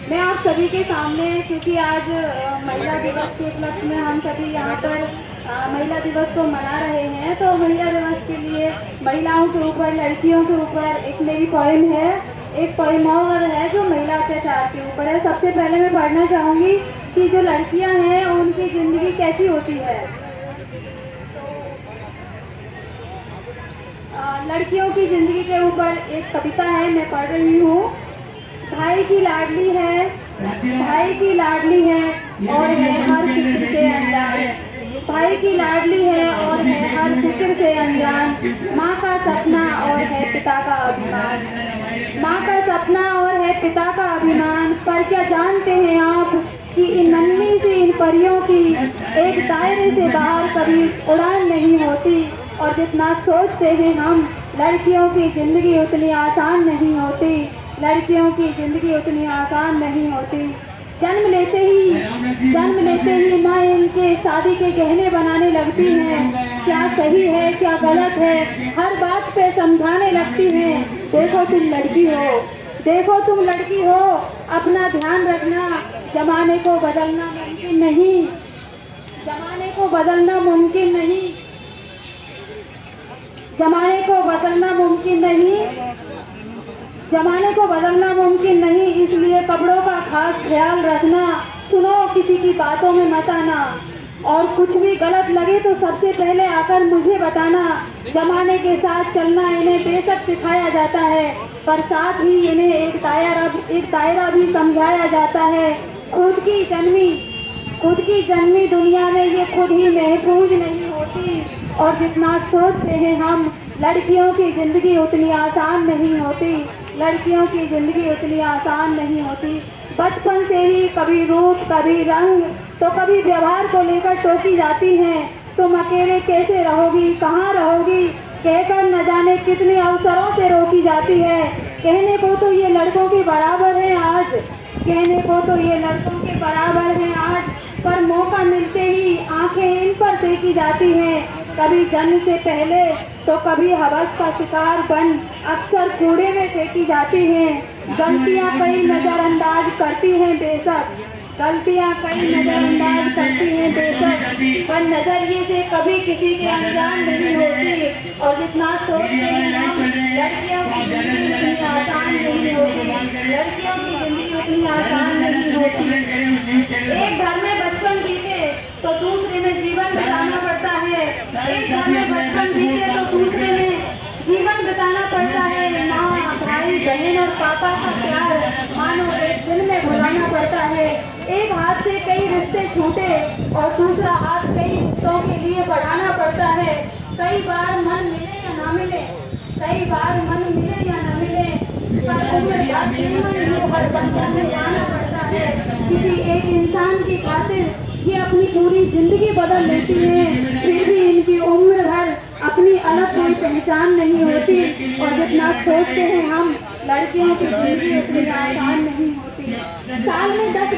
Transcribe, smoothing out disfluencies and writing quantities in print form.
मैं आप सभी के सामने, क्योंकि आज महिला दिवस के उपलक्ष्य में हम सभी यहाँ पर महिला दिवस को मना रहे हैं, तो महिला दिवस के लिए महिलाओं के ऊपर, लड़कियों के ऊपर एक मेरी पोएम है, एक पोएम और है जो महिला अत्याचार के ऊपर है। सबसे पहले मैं पढ़ना चाहूँगी कि जो लड़कियाँ हैं उनकी ज़िंदगी कैसी होती है। लड़कियों की ज़िंदगी के ऊपर एक कविता है, मैं पढ़ रही हूँ। भाई की लाडली है, भाई की लाडली है और है हर फिक्र से अनजान। भाई की लाडली है और है हर फिक्र से अनजान। माँ का सपना और है पिता का अभिमान। माँ का सपना और है पिता का अभिमान। पर क्या जानते हैं आप कि इन नन्ही सी इन परियों की एक दायरे से बाहर कभी उड़ान नहीं होती। और जितना सोचते हैं हम, लड़कियों की ज़िंदगी उतनी आसान नहीं होती। लड़कियों की ज़िंदगी उतनी आसान नहीं होती। जन्म लेते ही माँ इनके शादी के गहने बनाने लगती हैं। क्या सही है क्या गलत है हर बात पे समझाने लगती हैं। देखो तुम लड़की हो, देखो तुम लड़की हो, अपना ध्यान रखना, जमाने को बदलना मुमकिन नहीं। जमाने को बदलना मुमकिन नहीं। जमाने को बदलना मुमकिन नहीं। जमाने को बदलना मुमकिन नहीं, इसलिए कपड़ों का खास ख्याल रखना। सुनो किसी की बातों में मत आना, और कुछ भी गलत लगे तो सबसे पहले आकर मुझे बताना। जमाने के साथ चलना इन्हें बेशक सिखाया जाता है, पर साथ ही इन्हें एक दायरा भी समझाया जाता है। खुद की जन्मी दुनिया में ये खुद ही महफूज नहीं होती। और जितना सोचते हैं हम, लड़कियों की ज़िंदगी उतनी आसान नहीं होती। लड़कियों की ज़िंदगी उतनी आसान नहीं होती। बचपन से ही कभी रूप, कभी रंग, तो कभी व्यवहार को लेकर टोकी जाती हैं। तुम अकेले कैसे रहोगी, कहाँ रहोगी, कहकर न जाने कितने अवसरों से रोकी जाती है। कहने को तो ये लड़कों के बराबर है आज, कहने को तो ये लड़कों के बराबर हैं आज, पर मौका मिलते ही आंखें इन पर सेकी जाती हैं। कभी जन्म से पहले तो कभी हवस का शिकार बन अक्सर कूड़े में फेंकी जाती हैं। गलतियां कई नज़रअंदाज करती हैं बेशक, गलतियां कई नज़रअंदाज करती हैं बेशक, पर नज़रिए से कभी किसी के अनजान नहीं होती। और जितना सोचते हैं हम, लड़कियों की ज़िंदगी उतनी आसान नहीं होती। लड़कियों की ज़िंदगी उतनी आसान नहीं होती। एक घर में बचपन बीते तो दूसरे में जीवन बिताना पड़ता है। एक घर में बचपन बीते तो दूसरे में जीवन बिताना पड़ता है। माँ, भाई, बहन और पापा का प्यार मानो एक दिन में भुलाना पड़ता है। एक हाथ से कई रिश्ते छूटे और दूसरा हाथ कई रिश्तों के लिए बढ़ाना पड़ता है। कई बार मन मिले या ना मिले, कई बार मन मिले या ना मिले, पर उम्र भर जीवन ये हर बंधन में जाना पड़ता है। किसी एक इंसान की खातिर ये अपनी पूरी जिंदगी बदल लेती हैं, फिर भी इनकी उम्र भर अपनी अलग कोई पहचान नहीं होती। और जितना सोचते हैं हम, लड़कियों की जिंदगी उतनी आसान नहीं होती। साल में 10